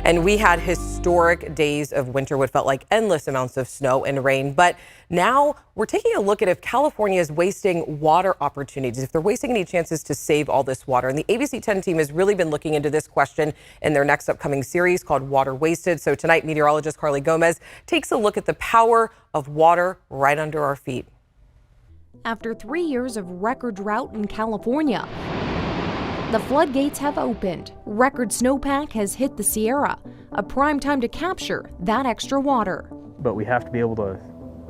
And we had historic days of winter, what felt like endless amounts of snow and rain. But now we're taking a look at if California is wasting water opportunities, if they're wasting any chances to save all this water. And the ABC 10 team has really been looking into this question in their next upcoming series called Water Wasted. So tonight, meteorologist Carly Gomez takes a look at the power of water right under our feet. After 3 years of record drought in California, the floodgates have opened. Record snowpack has hit the Sierra, a prime time to capture that extra water. But we have to be able to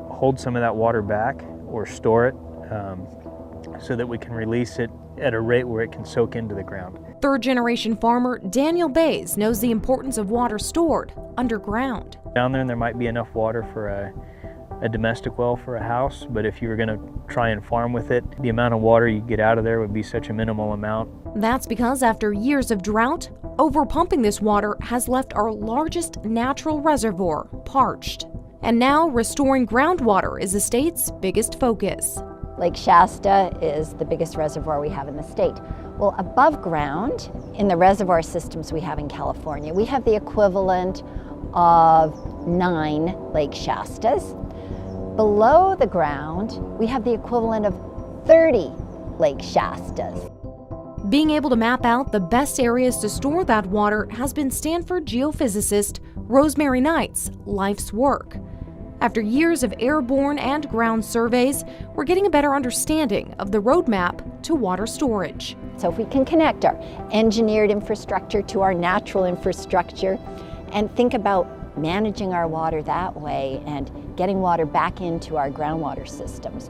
hold some of that water back or store it so that we can release it at a rate where it can soak into the ground. Third-generation farmer Daniel Bays knows the importance of water stored underground. Down there might be enough water for a domestic well for a house, but if you were going to try and farm with it, the amount of water you get out of there would be such a minimal amount. That's because after years of drought, overpumping this water has left our largest natural reservoir parched. And now restoring groundwater is the state's biggest focus. Lake Shasta is the biggest reservoir we have in the state. Well, above ground, in the reservoir systems we have in California, we have the equivalent of 9 Lake Shastas. Below the ground, we have the equivalent of 30 Lake Shastas. Being able to map out the best areas to store that water has been Stanford geophysicist Rosemary Knight's life's work. After years of airborne and ground surveys, we're getting a better understanding of the roadmap to water storage. So if we can connect our engineered infrastructure to our natural infrastructure and think about managing our water that way and getting water back into our groundwater systems,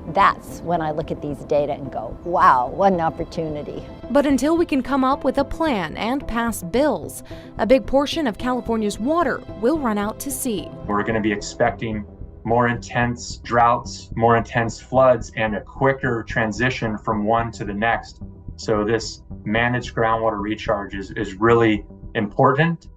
that's when I look at these data and go, wow, what an opportunity. But until we can come up with a plan and pass bills, a big portion of California's water will run out to sea. We're going to be expecting more intense droughts, more intense floods, and a quicker transition from one to the next. So this managed groundwater recharge is really important.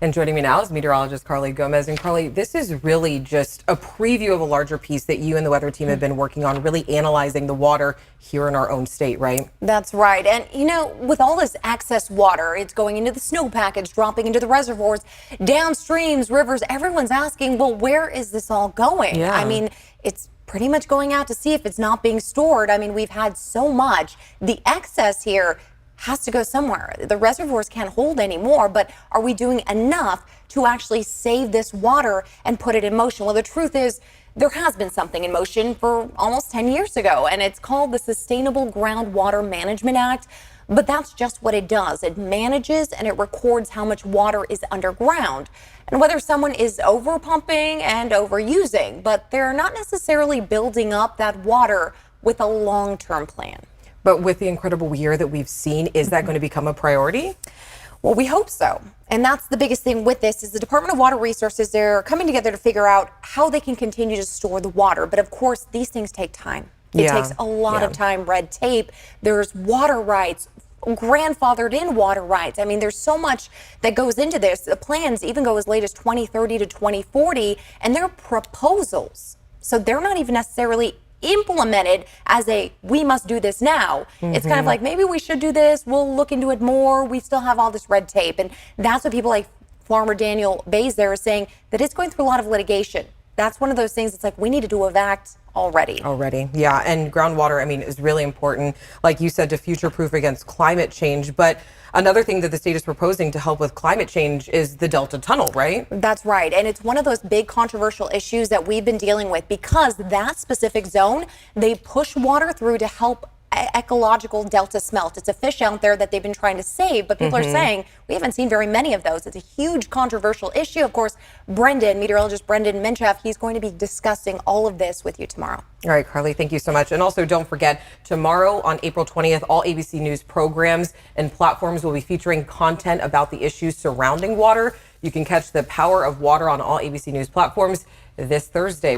And joining me now is meteorologist Carly Gomez. And Carly, this is really just a preview of a larger piece that you and the weather team have been working on, really analyzing the water here in our own state, right? That's right. And, you know, with all this excess water, it's going into the snowpack, it's dropping into the reservoirs, downstreams, rivers. Everyone's asking, well, where is this all going? Yeah. I mean, it's pretty much going out to sea if it's not being stored. I mean, we've had so much. The excess here has to go somewhere. The reservoirs can't hold anymore, but are we doing enough to actually save this water and put it in motion? Well, the truth is there has been something in motion for almost 10 years ago, and it's called the Sustainable Groundwater Management Act. But that's just what it does. It manages and it records how much water is underground and whether someone is over pumping and overusing, but they're not necessarily building up that water with a long-term plan. But with the incredible year that we've seen, is that going to become a priority? Well, we hope so. And that's the biggest thing with this is the Department of Water Resources, they're coming together to figure out how they can continue to store the water. But of course, these things take time. It takes a lot of time, red tape. There's water rights, grandfathered in water rights. I mean, there's so much that goes into this. The plans even go as late as 2030 to 2040, and they're proposals. So they're not even necessarily implemented as a we must do this now. It's kind of like maybe we should do this, we'll look into it more, we still have all this red tape. And that's what people like farmer Daniel Bays there are saying, that it's going through a lot of litigation. That's one of those things. It's like we needed to have acted already. Yeah. And groundwater, I mean, is really important, like you said, to future-proof against climate change. But another thing that the state is proposing to help with climate change is the Delta Tunnel, right? That's right. And it's one of those big controversial issues that we've been dealing with because that specific zone, they push water through to help ecological delta smelt. It's a fish out there that they've been trying to save, but people are saying we haven't seen very many of those. It's a huge controversial issue. Of course, meteorologist Brendan Minchef, he's going to be discussing all of this with you tomorrow. All right, Carly, thank you so much. And also don't forget, tomorrow on April 20th, all ABC News programs and platforms will be featuring content about the issues surrounding water. You can catch the power of water on all ABC News platforms this Thursday.